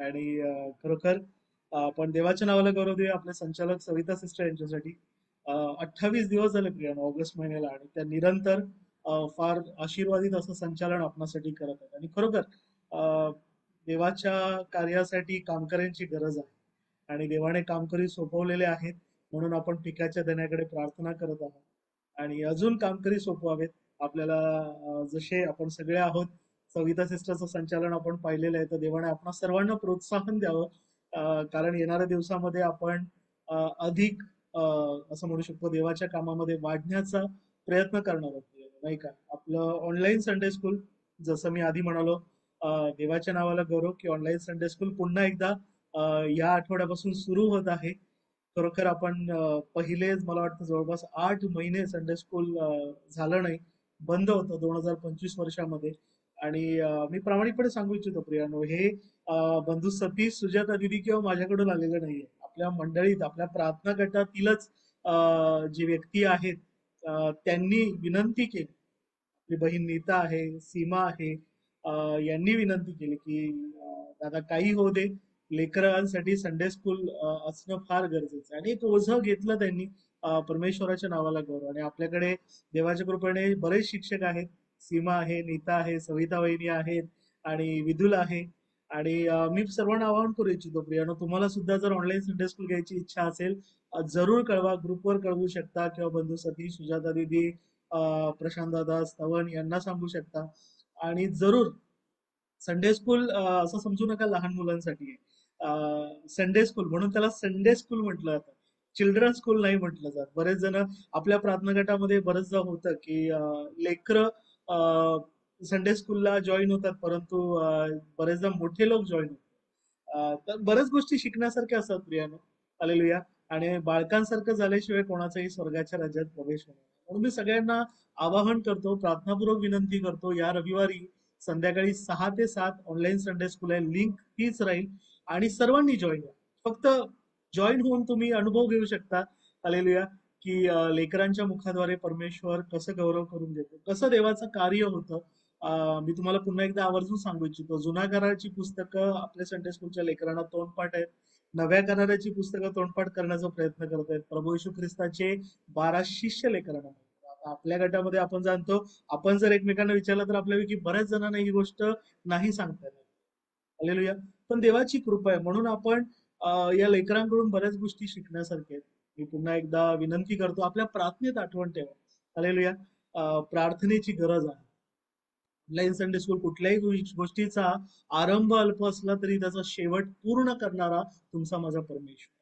आणि खरोखर आपण देवाच्या नावाला गौरव देऊया आपले संचालक सविता सिस्टर यांच्यासाठी. 28 दिवस झाले प्रियानो ऑगस्ट महिन्याला, आणि त्या निरंतर फार आशीर्वादित असं संचालन आपणासाठी करत आहेत. आणि खरोखर देवाच्या कार्यासाठी कामकऱ्यांची गरज आहे, आणि देवाने कामकरी सोपवलेले आहेत. म्हणून आपण पिकाच्या देण्याकडे प्रार्थना करत आहोत, आणि अजून कामकरी सोपवावेत आपल्याला. जसे आपण सगळे आहोत, सविता सिस्टरचं संचालन आपण पाहिलेलं आहे, तर देवाने आपण सर्वांना प्रोत्साहन द्यावं. कारण येणाऱ्या दिवसामध्ये आपण अधिक असं म्हणू शकतो देवाच्या कामामध्ये वाढण्याचा प्रयत्न करणार आहोत, नाही का. आपलं ऑनलाईन संडे स्कूल, जसं मी आधी म्हणालो, देवाच्या नावाला गौरव की ऑनलाईन संडे स्कूल पुन्हा एकदा या आठवड्यापासून सुरू होत आहे. खरोखर आपण पहिलेच मला वाटतं जवळपास 8 महिने संडे स्कूल झालं नाही, बंद होतं 2025 वर्षामध्ये. आणि मी प्रामाणिकपणे सांगू इच्छितो प्रियानो, हे बंधू सतीश सुजाता दिदी किंवा माझ्याकडून आलेलं नाहीये. आपल्या मंडळीत, आपल्या प्रार्थना गटातीलच जी व्यक्ती आहेत त्यांनी विनंती केली. आपली बहीण नीता आहे, सीमा आहे, यांनी विनंती केली की दादा काही होऊ दे, लेकरांसाठी संडे स्कूल असणं फार गरजेचं आहे. आणि एक ओझं घेतलं त्यांनी. परमेश्वराच्या नावाला गौरव. आणि आपल्याकडे देवाच्या कृपेने बरेच शिक्षक आहेत. सीमा आहे, नीता आहे, सविता वहिनी आहेत, आणि विदुल आहे. आणि मी सर्वांना आवाहन करू इच्छितो प्रियानो, तुम्हाला सुद्धा जर ऑनलाईन संडे स्कूल घ्यायची इच्छा असेल, जरूर कळवा. ग्रुपवर कळवू शकता, किंवा बंधू सतीश सुजाता दिदी, प्रशांत दादा, स्तवन यांना सांगू शकता. आणि जरूर संडे स्कूल असं समजू नका लहान मुलांसाठी आहे. संडे स्कूल म्हणून त्याला संडे स्कूल म्हटलं जातं, चिल्ड्रन स्कूल नाही म्हटलं जात. बरेच जण आपल्या प्रार्थना गटामध्ये बरेचदा होतं की लेकरं संडे स्कूलला जॉईन होतात, परंतु बरेचदा मोठे लोक जॉईन होतात. तर बऱ्याच गोष्टी शिकण्यासारख्या असतात प्रियानो. हालेलुया. आणि बाळकांसारखं झाल्याशिवाय कोणाचाही स्वर्गाच्या राज्यात प्रवेश होणार नाही. म्हणून मी सगळ्यांना आवाहन करतो, प्रार्थनापूर्वक विनंती करतो, या रविवारी संध्याकाळी 6 ते 7 ऑनलाईन संडे स्कूल आहे. लिंक तीच राहील, आणि सर्वांनी जॉईन व्हा. फक्त जॉईन होऊन तुम्ही अनुभव घेऊ शकता, हालेलुया, की लेकरांच्या मुखाद्वारे परमेश्वर कसं गौरव करून देतो, कसं देवाचं कार्य होतं. मी तुम्हाला पुन्हा एकदा आवर्जून सांगू इच्छितो, जुन्या कराराची पुस्तकं आपल्या संडे स्कूलच्या लेकरांना तोंडपाठ आहेत. नव्या कराराची पुस्तकं तोंडपाठ करण्याचा प्रयत्न करत आहेत. प्रभू येशू ख्रिस्ताचे 12 शिष्य लेकरांना. आता आपल्या गटामध्ये आपण जाणतो, आपण जर एकमेकांना विचारलं तर आपल्यापैकी बऱ्याच जणांना ही गोष्ट नाही सांगता येणार. हालेलुया. पण देवाची कृपा आहे, म्हणून आपण या लेकरांकडून बऱ्याच गोष्टी शिकण्यासारख्या आहेत. मी पुन्हा एकदा विनंती करतो, आपल्या प्रार्थनेत आठवण ठेवा. हालेलुया. प्रार्थनेची गरज आहे. ऑनलाईन संडे स्कूल कुठल्याही गोष्टीचा आरंभ अल्प असला तरी त्याचा शेवट पूर्ण करणारा तुमचा माझा परमेश्वर.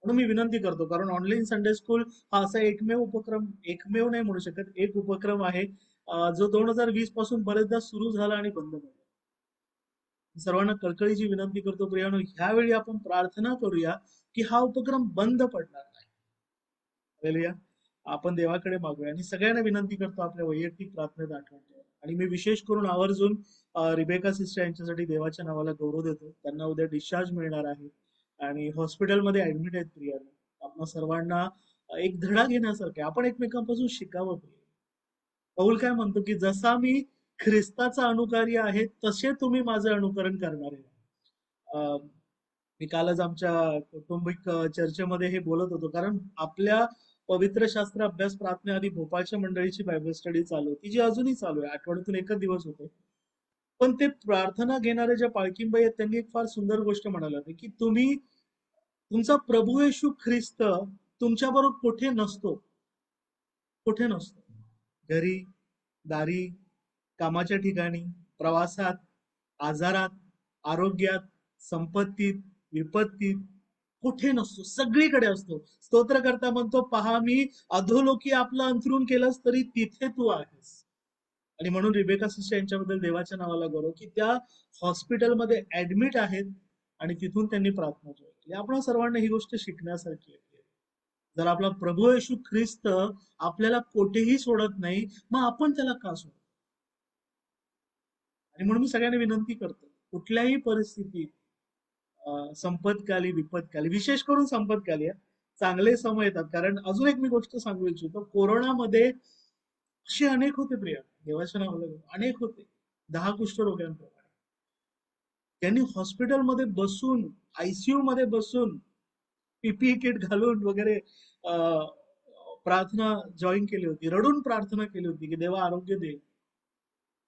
म्हणून मी विनंती करतो, कारण ऑनलाईन संडे स्कूल हा असा एकमेव उपक्रम, एकमेव नाही म्हणू शकत, एक उपक्रम आहे जो 2020 पासून बरेचदा सुरू झाला आणि बंद झाला. सर्वांना कळकळीची विनंती करतो प्रियानो, ह्यावेळी आपण प्रार्थना करूया की हा उपक्रम बंद पडणार नाही. हालेलुया. आपण देवाकडे मागूया, आणि सगळ्यांना विनंती करतो आपल्या वैयक्तिक प्रार्थनेत आठवण ठेवा. आणि मी विशेष करून आवर्जून रिबेका सिस्टर यांच्यासाठी देवाच्या नावाला गौरव देतो. त्यांना उद्या डिस्चार्ज मिळणार आहे, आणि हॉस्पिटलमध्ये ऍडमिट आहेत प्रियानो. आपण सर्वांना एक धडा घेण्यासारखं आहे. आपण एकमेकांपासून शिकावं. पौल काय म्हणतो की जसा मी ख्रिस्ताचा अनुकारी आहे, तसे तुम्ही माझं अनुकरण करणार आहे. मी कालच आमच्या कौटुंबिक चर्चेमध्ये हे बोलत होतो, कारण आपल्या पवित्र शास्त्र अभ्यास प्रार्थनेआधी भोपाळच्या मंडळीची बायबल स्टडी चालू होती, जी अजूनही चालू आहे. आठवड्यातून एकच दिवस होते. पण ते प्रार्थना घेणारे ज्या पालखींबाई आहेत, त्यांनी एक फार सुंदर गोष्ट म्हणाली होती की तुम्ही, तुमचा प्रभू येशू ख्रिस्त तुमच्याबरोबर कुठे नसतो, कुठे नसतो. घरी, दारी, कामाच्या ठिकाणी, प्रवासात, आजारात, आरोग्यात, संपत्तीत, विपत्तीत, कुठे नसतो, सगळीकडे असतो. स्तोत्रकर्ता म्हणतो, पहा मी अधोलोकी आपलं अंथरून केलंस तरी तिथे तू आहेस. आणि म्हणून रिबेका सिस्टर यांच्याबद्दल देवाच्या नावाला गौरव की त्या हॉस्पिटलमध्ये ऍडमिट आहेत, आणि तिथून त्यांनी प्रार्थना केली. आपण सर्वांना ही गोष्ट शिकण्यासारखी आहे. जर आपला प्रभू येशू ख्रिस्त आपल्याला कोठेही सोडत नाही, मग आपण त्याला का सोडतो? आणि म्हणून मी सगळ्यांना विनंती करतो, कुठल्याही परिस्थितीत, संपतकाली, विपतकाली, विशेष करून संपतकाली चांगले समय येतात. कारण अजून एक मी गोष्ट सांगू इच्छितो, कोरोनामध्ये असे अनेक होते प्रिया, देवाच्या नावाला अनेक होते, 10 कुष्ठरोग्यांप्रमाणे. त्यांनी हॉस्पिटलमध्ये बसून, आयसीयू मध्ये बसून, पीपीई किट घालून वगैरे प्रार्थना जॉईन केली होती. रडून प्रार्थना केली होती की देवा आरोग्य दे.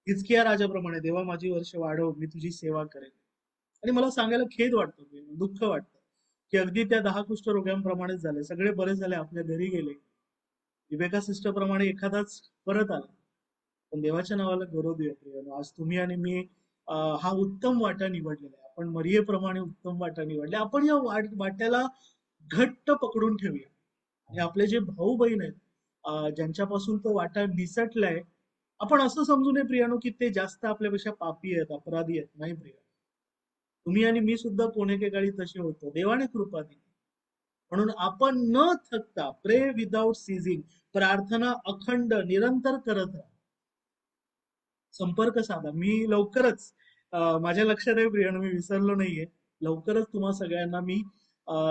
हिजकिया राजाप्रमाणे, देवा माझी वर्ष वाढव, मी तुझी सेवा करेन. आणि मला सांगायला खेद वाटतो, दुःख वाटतं की अगदी त्या 10 कुष्ठरोग्यांप्रमाणेच झाले. सगळे बरे झाले, आपल्या घरी गेले. विवेका सिस्टर प्रमाणे एखादाच परत आला. पण देवाच्या नावाला गौरव देऊया प्रियानो. आज तुम्ही आणि मी हा उत्तम वाटा निवडलेला आहे. आपण मरियेप्रमाणे उत्तम वाटा निवडले. आपण या वाट्याला घट्ट पकडून ठेवूया. आणि आपले जे भाऊ बहीण आहेत, ज्यांच्यापासून तो वाटा निसटलाय, आपण असं समजू नये प्रियानो की ते जास्त आपल्यापेक्षा पापी आहेत, अपराधी आहेत. नाही प्रिया, तुम्ही आणि मी सुद्धा कोणेके काळी तसे होतो. देवाने कृपा दिली. म्हणून आपण न थकता, प्रे विदाउट सीझिंग, प्रार्थना अखंड निरंतर करत राहा. संपर्क साधा. मी लवकरच, माझ्या लक्षात आहे प्रियानो, मी विसरलो नाहीये, लवकरच तुम्हा सगळ्यांना मी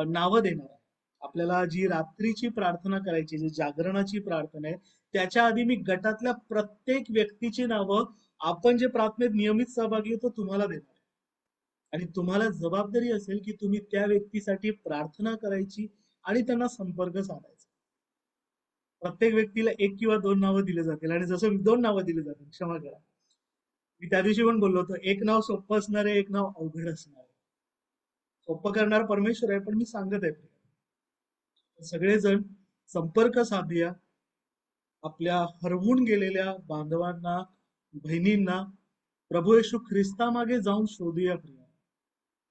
नावं देणार आहे. आपल्याला जी रात्रीची प्रार्थना करायची, जी जागरणाची प्रार्थना आहे, त्याच्या आधी मी गटातल्या प्रत्येक व्यक्तीची नावं, आपण जे प्रार्थनेत नियमित सहभागी होतो, तुम्हाला देणार आहे. आणि तुम्हाला जबाबदारी असेल की तुम्ही त्या व्यक्तीसाठी प्रार्थना करायची आणि त्यांना संपर्क साधायचा. प्रत्येक व्यक्तीला 1 किंवा 2 नावं दिले जातील. आणि जसं 2 नावं दिली जातील, क्षमा करा, मी त्या दिवशी पण बोललो होतो, एक नाव सोपं असणार आहे, एक नाव अवघड असणार आहे. सोपं करणार परमेश्वर आहे, पण मी सांगत आहे सगळेजण संपर्क साधूया. आपल्या हरवून गेलेल्या बांधवांना, बहिणींना प्रभू येशू ख्रिस्तामागे जाऊन शोधूया प्रिया.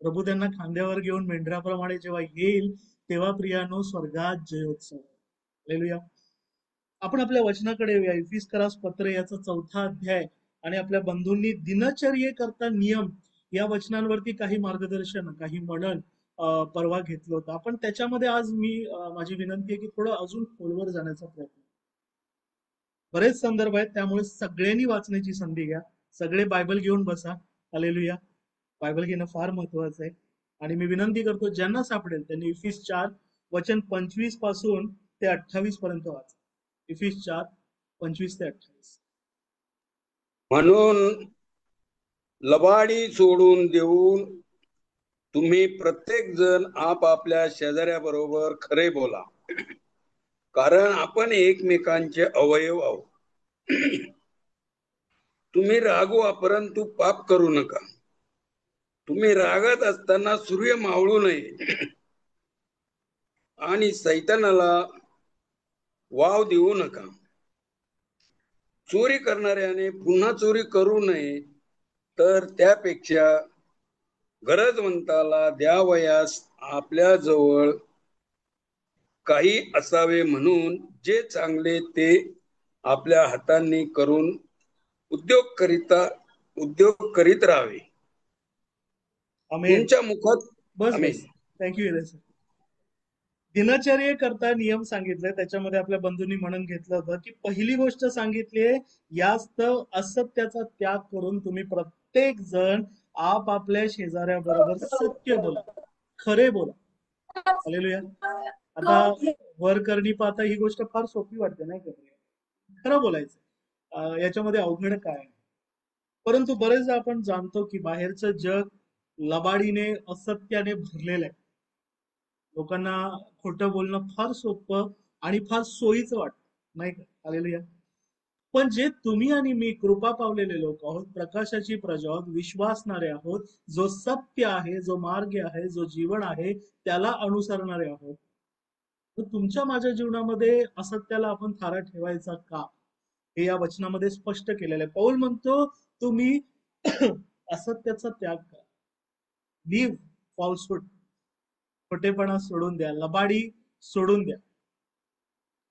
प्रभू त्यांना खांद्यावर घेऊन मेंढराप्रमाणे जेव्हा येईल, तेव्हा प्रियानो स्वर्गात जयोत्सव. हालेलुया. आपण आपल्या वचनाकडे येऊया. इफिस्करास पत्र याचा 4था अध्याय. आणि आपल्या बंधूंनी दिनचर्ये करता नियम या वचनांवरती काही मार्गदर्शन, काही मनन परवा घेतलं होतं. आपण त्याच्यामध्ये आज मी, माझी विनंती आहे की थोडं अजून खोलवर जाण्याचा प्रयत्न. बरेच संदर्भ आहेत, त्यामुळे सगळ्यांनी वाचण्याची संधी घ्या. सगळे बायबल घेऊन बसा. हालेलुया. बायबल घेणं फार महत्वाचं आहे. आणि मी विनंती करतो, ज्यांना सापडेल त्यांनी इफिस 4 वचन 25 पासून ते 28 पर्यंत वाचा. इफिस 4, 25 ते 28. म्हणून लबाडी सोडून देऊन तुम्ही प्रत्येक जण आपापल्या शेजाऱ्याबरोबर खरे बोला, कारण आपण एकमेकांचे अवयव आहोत. तुम्ही रागवा, परंतु पाप करू नका. तुम्ही रागत असताना सूर्य मावळू नये आणि सैतानाला वाव देऊ नका. चोरी करणाऱ्याने पुन्हा चोरी करू नये, तर त्यापेक्षा गरजवंताला द्यावयास आपल्या जवळ काही असावे, म्हणून जे चांगले ते आपल्या हातांनी करून उद्योग करीत राहावे. आमेन. तुमच्या मुखात बस आमेन. बस. थँक्यू. दिनचर्ये करता नियम सांगितले, त्याच्यामध्ये आपल्या बंधूंनी म्हणून घेतलं होतं की पहिली गोष्ट सांगितली आहे, यास्तव असत्याचा त्याग करून तुम्ही प्रत्येक जण आपापल्या शेजाऱ्याबरोबर सत्य बोला, खरे बोला. हालेलुया. आता वर करणी पाहता ही गोष्ट फार सोपी वाटते, नाही का? खरं बोलायचं, याच्यामध्ये अवघड काय? परंतु बरेचदा आपण जाणतो की बाहेरचं जग लबाडीने, असत्याने भरलेलं आहे. लोकांना खोटं बोलणं फार सोपं आणि फार सोयीचं वाटतं, नाही का? हालेलुया. पण जे तुम्ही आणि मी कृपा पावलेले लोक आहोत, प्रकाशाची प्रजा आहोत, विश्वासणारे आहोत, जो सत्य आहे, जो मार्ग आहे, जो जीवन आहे, त्याला अनुसरणारे आहोत. तर तुमच्या माझ्या जीवनामध्ये असत्याला आपण थारा ठेवायचा का, हे या वचनामध्ये स्पष्ट केलेलं आहे. पौल म्हणतो, तुम्ही असत्याचा त्याग करा. Leave falsehood. खोटेपणा सोडून द्या, लबाडी सोडून द्या.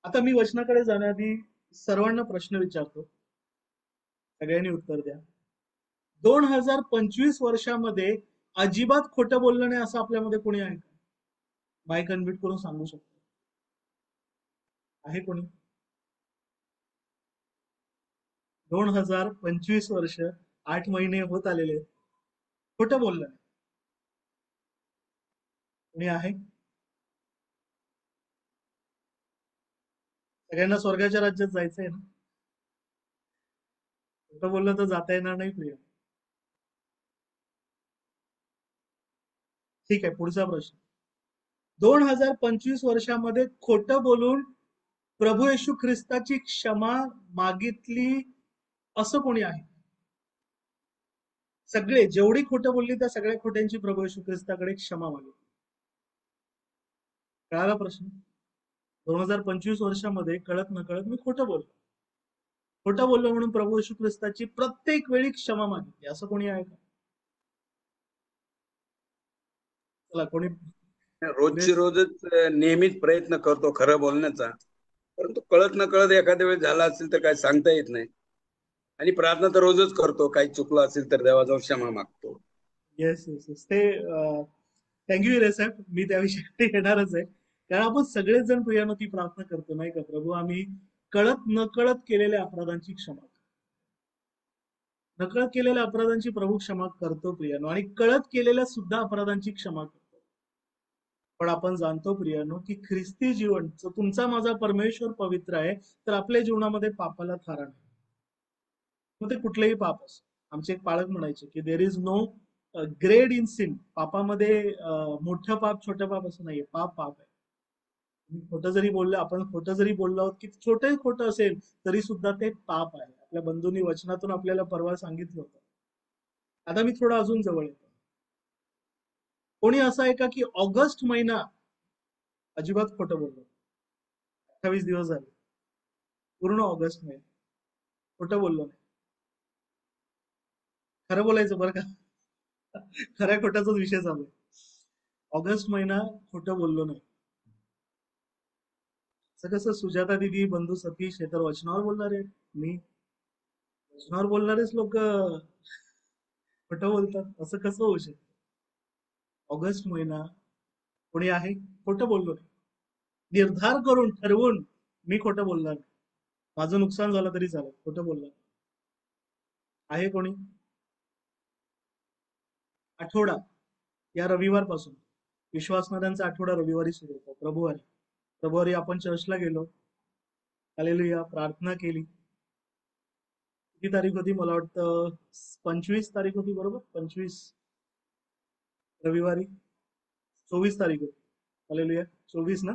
आता मी वचनाकडे जाण्याआधी सर्वांना प्रश्न विचारतो, सगळ्यांनी उत्तर द्या. 2025 वर्षामध्ये अजिबात खोटं बोललं नाही असं आपल्यामध्ये कोणी आहे का? माईक अनम्यूट करून सांगू शकतो, आहे कोणी? 2025 वर्ष 8 महिने होत आलेले, खोटं बोललं नाही कोणी आहे? सगळ्यांना स्वर्गाच्या राज्यात जायचंय ना? खोटं बोललं तर जाता येणार नाही प्रिया. ठीक आहे, पुढचा प्रश्न. 2025 वर्षामध्ये खोटं बोलून प्रभू येशू ख्रिस्ताची क्षमा मागितली असं कोणी आहे? सगळे जेवढी खोटं बोलली त्या सगळ्या खोट्यांची प्रभू येशू ख्रिस्ताकडे क्षमा मागितली. कळाला प्रश्न? 2025 वर्षामध्ये कळत नकळत मी खोटं बोललो म्हणून प्रभू येशू ख्रिस्ताची प्रत्येक वेळी क्षमा मागितली असं कोणी आहे का? चला कोणी रोजची रोजच नेहमीच प्रयत्न करतो खरं बोलण्याचा, परंतु कळत न कळत एखाद्या वेळेस झाला असेल तर काय सांगता येत नाही. आणि प्रार्थना तर रोजच करतो, काही चुकलं असेल तर देवाजवळ क्षमा मागतो. येस येस येस, ते थँक्यू रे साहेब, मी त्या विषयाकडे येणारच आहे. कारण आपण सगळेच जण प्रियानो ती प्रार्थना करतो नाही का, प्रभू आम्ही कळत नकळत केलेल्या अपराधांची क्षमा, नकळत केलेल्या अपराधांची प्रभू क्षमा करतो प्रियानो, आणि कळत केलेल्या सुद्धा अपराधांची क्षमा करतो. पण आपण जाणतो प्रियानो की ख्रिस्ती जीवन, तुमचा माझा परमेश्वर पवित्र आहे, तर आपल्या जीवनामध्ये पापाला थारा नाही. मग ते कुठलेही पाप असो. आमचे एक पालक म्हणायचे की there is no grade in sin. पापामध्ये मोठं पाप छोटं पाप असं नाहीये, पाप पाप आहे. खोटं जरी बोललं, आपण खोटं जरी बोललो आहोत की छोटंही खोटं असेल तरी सुद्धा ते पाप आहे. आपल्या बंधूंनी वचनातून आपल्याला परवा सांगितलं होतं. आता मी थोडं अजून जवळ येतो. कोणी असं आहे का की ऑगस्ट महिना अजिबात खोटं बोललो? 28 दिवस झाले, पूर्ण ऑगस्ट महिना खोटं बोललो नाही. खरं बोलायचं बरं का, खऱ्या खोट्याचाच विषय चालू आहे. ऑगस्ट महिना खोटं बोललो नाही. असं कसं? सुजाता दिदी, बंधू सतीश हे तर वचनावर बोलणारे, मी वचनावर बोलणारेच लोक खोटं बोलतात, असं कसं होऊ शकतं? ऑगस्ट महिना कोणी आहे खोटं बोललो नाही, निर्धार करून ठरवून मी खोटं बोलणार नाही. माझं नुकसान झालं तरी चालेल, खोटं बोलणार आहे कोणी? आठवडा या रविवारपासून, विश्वासणाऱ्यांचा आठवडा रविवारी सुरू होतो. प्रभुवारी आपण चर्चला गेलो, हालेलुया, प्रार्थना केली. किती तारीख होती? मला वाटतं 25 तारीख होती, बरोबर? 25 रविवारी 24 तारीख होती. हालेलुया, 24 ना?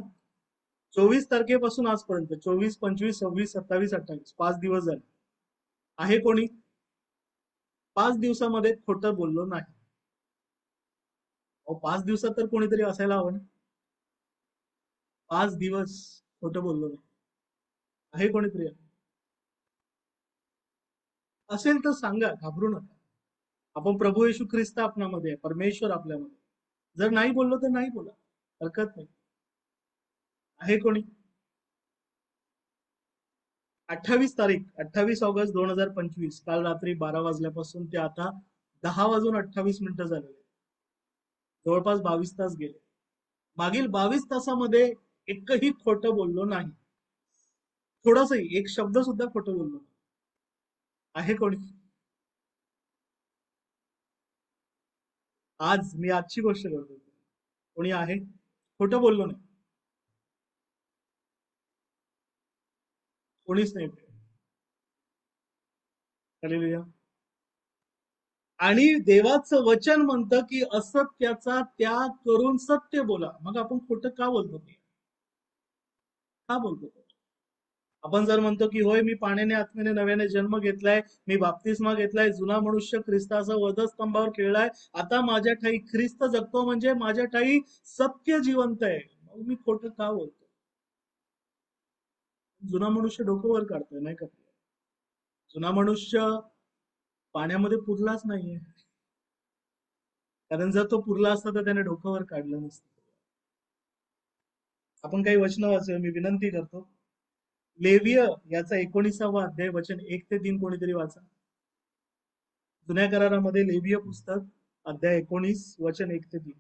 24 तारखेपासून आजपर्यंत 24, 25, 26, 27, 28 5 दिवस झाले. आहे कोणी 5 दिवसामध्ये खोटं बोललो नाही? 5 दिवसात तर कोणीतरी असायला हवं ना. 5 दिवस खोटं बोललो नाही. आहे कोणी प्रिया? असेल तर सांगा, घाबरू नका. आपण प्रभू येशू ख्रिस्त आपल्यामध्ये आहे, परमेश्वर आपल्यामध्ये. जर नाही बोललो तर नाही बोला, हरकत नाही. आहे कोणी? 28 तारीख, 28 ऑगस्ट 2025, काल रात्री 12 वाजल्यापासून ते आता 10 वाजून 28 मिनिटं झालेले, जवळपास 22 तास गेले. मागील 22 तासामध्ये एकही खोटं बोललो नाही, थोडंसंही एक शब्द सुद्धा खोटं बोललो नाही. आहे कोणी? आज मी आजची गोष्ट करतो, कोणी आहे खोटं बोललो नाही? कोणीच नाही. हालेलुया. आणि देवाचं वचन म्हणतं की असत्याचा त्याग करून सत्य बोला. मग आपण खोटं का बोलतो? का बोलतो? आपण जर म्हणतो की होय, मी पाण्याने आत्म्याने नव्याने जन्म घेतलाय, मी बाप्तिस्मा घेतलाय, जुना मनुष्य ख्रिस्ताचा वधस्तंभावर खेळलाय, आता माझ्या ठाई ख्रिस्त जगतो, म्हणजे माझ्या ठाई सत्य जिवंत आहे, मग मी खोटं का बोलतो? जुना मनुष्य डोकं वर काढतोय नाही का? जुना मनुष्य पाण्यामध्ये पुरलाच नाहीये, कारण जर तो पुरला असता तर त्याने डोकं वर काढलं नसतं. आपण काही वचन वाचूया, मी विनंती करतो. लेविय याचा 19वा अध्याय, वचन 1 ते 3 कोणीतरी वाचा. जुन्या करारामध्ये लेविय पुस्तक अध्याय 19 वचन 1 ते 3.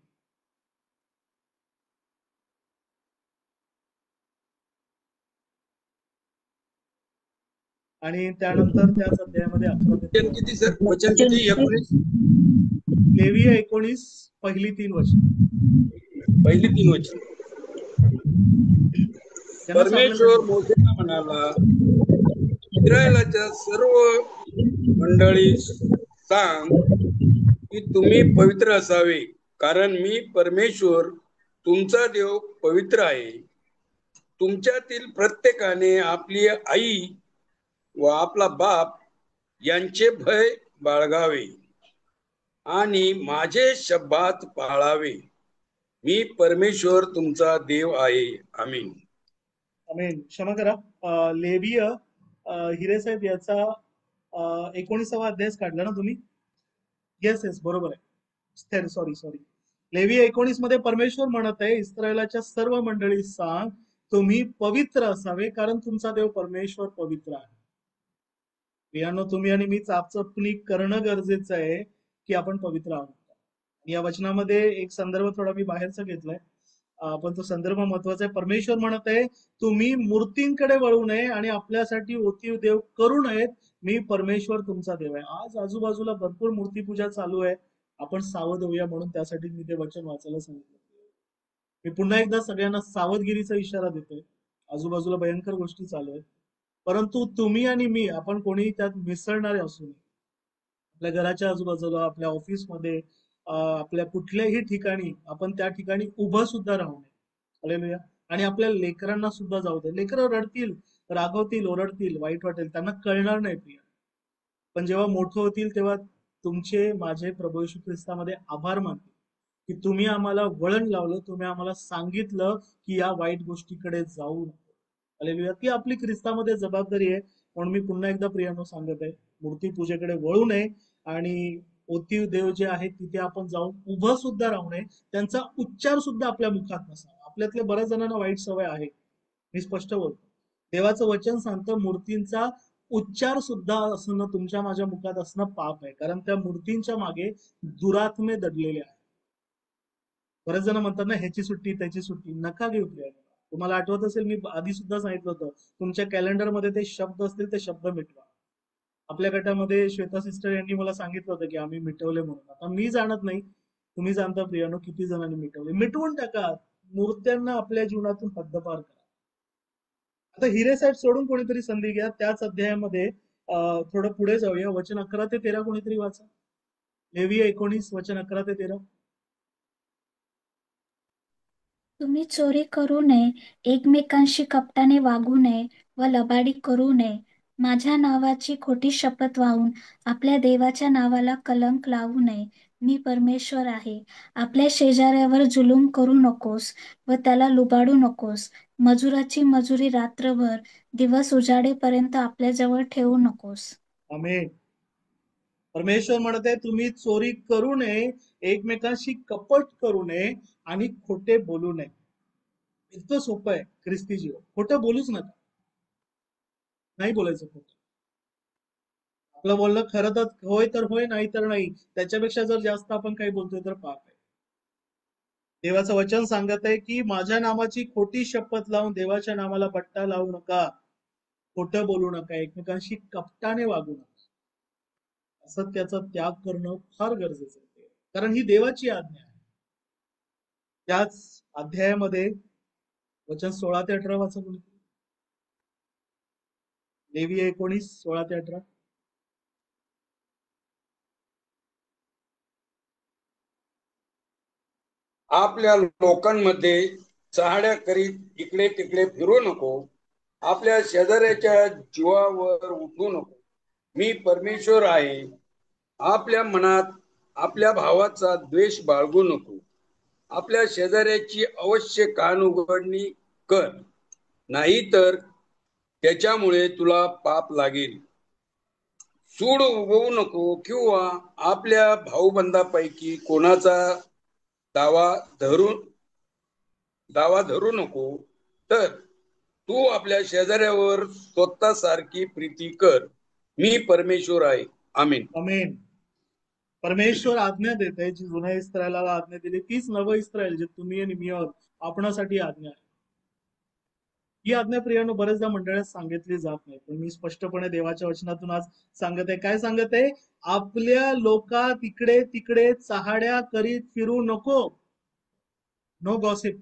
आणि त्यानंतर त्याच अध्यायामध्ये 11 ते वचन 13. किती सर? वचन किती? 19? लेविय 19 पहिली 3 वचन. पहिली 3 वचन. त्यांना परमेश्वर सापडलं मोसेला म्हणाला, इस्रायलाच्या सर्व मंडळीस सांग की तुम्ही पवित्र असावे, कारण मी परमेश्वर तुमचा देव पवित्र आहे. तुमच्यातील प्रत्येकाने आपली आई व आपला बाप यांचे भय बाळगावे आणि माझे शब्दात पाळावे. मी परमेश्वर तुमचा देव आहे. आमीन. आमेन. क्षमा करा. लेवीय हिरेसाहेब याचा 19वा अध्याय काढला ना तुम्ही? येस येस, बरोबर आहे. Sorry sorry. लेवी 19 मध्ये परमेश्वर म्हणत आहे, इस्रायलाच्या सर्व मंडळी सांग, तुम्ही पवित्र असावे कारण तुमचा देव परमेश्वर पवित्र आहे. प्रियांनो, तुम्ही आणि मी चापचपणी करणं गरजेचं आहे की आपण पवित्र आहोत. या वचनामध्ये एक संदर्भ थोडा मी बाहेरचा घेतलाय, पण तो संदर्भ महत्वाचा आहे. परमेश्वर म्हणत आहे, तुम्ही मूर्तींकडे वळू नये आणि आपल्यासाठी ओतीव देव करू नयेत. मी परमेश्वर तुमचा देव आहे. आज आजूबाजूला भरपूर मूर्तीपूजा चालू आहे. आपण सावध होऊया म्हणून त्यासाठी मी ते वचन वाचायला सांगितलं. मी पुन्हा एकदा सगळ्यांना सावधगिरीचा इशारा देतोय. आजूबाजूला भयंकर गोष्टी चालू आहेत, परंतु तुम्ही आणि मी, आपण कोणीही त्यात मिसळणारे असू नये. आपल्या घराच्या आजूबाजूला, आपल्या ऑफिसमध्ये, आपल्या कुठल्याही ठिकाणी आपण त्या ठिकाणी उभं सुद्धा राहू नये. हालेलुया. आणि आपल्या लेकरांना सुद्धा जाऊ दे. लेकरं रडतील, रागवतील, ओरडतील, वाईट वाटेल, त्यांना कळणार नाही प्रिया. पण जेव्हा मोठं होतील तेव्हा तुमचे माझे प्रभू येशू ख्रिस्तामध्ये आभार मानतील की तुम्ही आम्हाला वळण लावलं, तुम्ही आम्हाला सांगितलं की या वाईट गोष्टीकडे जाऊ नको. हालेलुया. ती आपली ख्रिस्तामध्ये जबाबदारी आहे. म्हणून मी पुन्हा एकदा प्रियांनो सांगत आहे, मूर्ती पूजेकडे वळू नये आणि ओतीव देव जे आहेत तिथे आपण जाऊन उभं सुद्धा राहू नये. त्यांचा उच्चार सुद्धा आपल्या मुखात नसावा. आपल्यातले बऱ्याच जणांना वाईट सवय आहे, मी स्पष्ट बोलतो. देवाचं वचन सांगतं मूर्तींचा उच्चार सुद्धा असणं तुमच्या माझ्या मुखात असणं पाप आहे, कारण त्या मूर्तींच्या मागे दुरात्मे दडलेले आहेत. बरेच जण म्हणतात ना, ह्याची सुट्टी त्याची सुट्टी. नका घेऊ प्रिया. तुम्हाला आठवत असेल, मी आधी सुद्धा सांगितलं होतं, तुमच्या कॅलेंडरमध्ये ते शब्द असतील ते शब्द मिटवा. आपल्या गटामध्ये श्वेता सिस्टर यांनी मला सांगितलं होतं की आम्ही मिटवले म्हणून. आता मी जाणत नाही, तुम्ही जाणता प्रियानो किती जणांनी मिटवले. मिटवून टाका. मूर्त्यांना आपल्या जीवनातून हद्दपार करा. आता हिरे साहेब सोडून कोणीतरी संधी घ्या. त्याच अध्यायामध्ये थोडं पुढे जाऊया. वचन 11 ते 13 कोणीतरी वाचा. लेवी 19 वचन 11 ते 13. तुम्ही चोरी करू नये, एकमेकांशी कपटाने वागू नये व लबाडी करू नये. माझ्या नावाची खोटी शपथ वाहून आपल्या देवाच्या नावाला कलंक लावू नये. मी परमेश्वर आहे. आपल्या शेजाऱ्यावर जुलूम करू नकोस व त्याला लुबाडू नकोस. मजुराची मजुरी रात्रभर, दिवस उजाडेपर्यंत आपल्याजवळ ठेवू नकोस. आमेन. परमेश्वर म्हणत आहे, तुम्ही चोरी करू नये, एकमेकांशी कपट करू नये आणि खोटे बोलू नये. इतकं सोपं आहे ख्रिस्ती जीवन. खोटं बोलूच नका. नाही बोलायचं खोटं. आपलं बोलणं खरं तर होय, नाही तर नाही. त्याच्यापेक्षा जर जास्त आपण काही बोलतोय तर पाप आहे. देवाचं वचन सांगत आहे की माझ्या नामाची खोटी शपथ लावून देवाच्या नामाला बट्टा लावू नका, खोटं बोलू नका, एकमेकांशी कपटाने वागू नका. असत्याचा त्याग करणं फार गरजेचं आहे, कारण ही देवाची आज्ञा आहे. त्याच अध्यायामध्ये वचन 16 ते 18 वाचा कोणी. लेवी 19 16 ते 18. आपल्या लोकांमध्ये चहाड्या करीत इकडे तिकडे फिरू नको. आपल्या शेजाऱ्याच्या जीवावर उठू नको. मी परमेश्वर आहे. आपल्या मनात आपल्या भावाचा द्वेष बाळगू नको. आपल्या शेजाऱ्याची अवश्य कान उघडणी कर, नाही तर त्याच्यामुळे तुला पाप लागेल. सूड उगवू नको किंवा आपल्या भाऊबंदापैकी कोणाचा दावा धरू नको. तर तू आपल्या शेजाऱ्यावर स्वतःसारखी प्रीती कर. मी परमेश्वर आहे. आमीन. आमेन. परमेश्वर आज्ञा देत आहे, जी जुन्या इस्रायलाला आज्ञा दिली तीच नवं इस्रायल जे तुम्ही आणि मी आहोत आपणासाठी आज्ञा आहे. ही आज्ञा प्रियानो बरेचदा मंडळात सांगितली जात नाही, पण मी स्पष्टपणे देवाच्या वचनातून आज सांगत आहे. काय सांगत आहे? आपल्या लोकात इकडे तिकडे चहाड्या करीत फिरू नको. Know gossip.